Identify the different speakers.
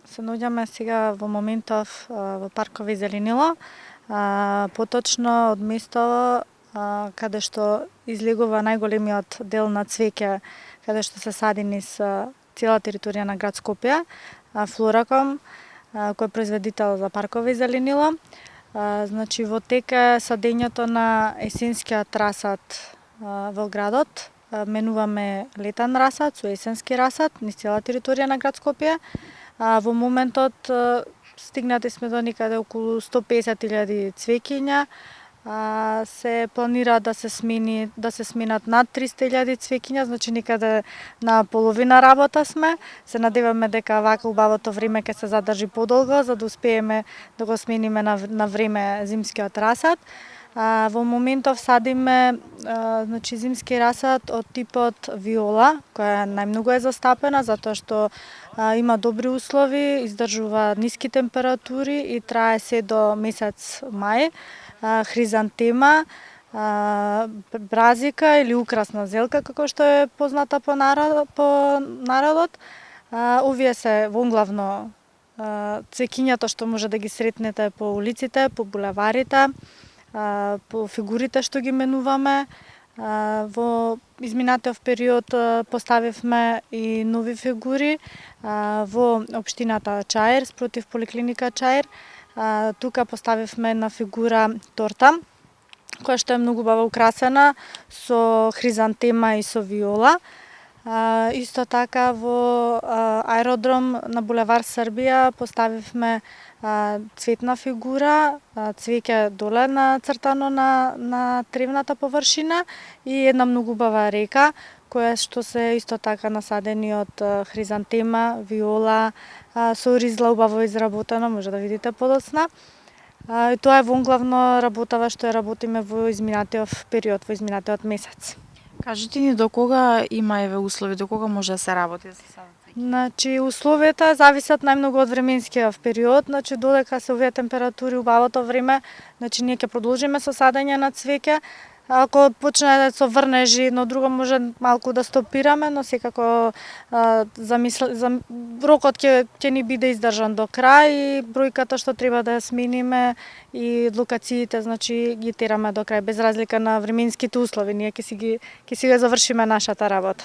Speaker 1: Се наоѓаме сега во моментов во паркови зеленило, поточно од место каде што излегува најголемиот дел на цвеќе, каде што се сади низ цела територија на град Скопје, Флораком, кој е производител за паркови зеленило. Значи во тек е садењето на есенскиот расад во градот. Менуваме летен расад со есенски расад низ цела територија на град Скопје. Во моментот стигнати сме до некаде околу 150.000 цвеќиња. Се планира да се сменат над 300.000 цвеќиња, значи некаде на половина работа сме. Се надеваме дека вака убавото време ќе се задржи подолго, за да успееме да го смениме на време зимскиот расад. Во моментов садиме значи зимски расад од типот виола, која најмногу е застапена затоа што има добри услови, издржува ниски температури и трае се до месец мај. Хризантема, бразика или украсна зелка, како што е позната по народот. Овие се вонглавно цвеќињата што може да ги сретнете по улиците, по булеварите, по фигурите што ги менуваме. Во изминатиот период поставивме и нови фигури во општината Чаир, спротив поликлиника Чаир. Тука поставивме една фигура торта, која што е многу убаво украсена со хризантема и со виола. Исто така во аеродром на булевар Србија поставивме цветна фигура, цвеќе доле нацртано на тревната површина и една многу убава река, која што се исто така насадени од хризантема, виола, со ризла убаво изработено, може да видите подоцна. Тоа е вонглавно работава што ја работиме во изминатиот период, во изминатиот месец.
Speaker 2: Кажете ни до кога има услови, до кога може да се работи, да се садат цвеќе?
Speaker 1: Значи условията зависат најмногу од временскиот период, значи додека се овие температури убавото време, значи ние ќе продолжиме со садење на цвеќе. Ако почне со врнежи, но друго може малку да стопираме, но секако рокот ќе ни биде издржан до крај и бројката што треба да ја смениме и локациите, значи ги тераме до крај без разлика на временските услови. Ние ќе си ја завршиме нашата работа.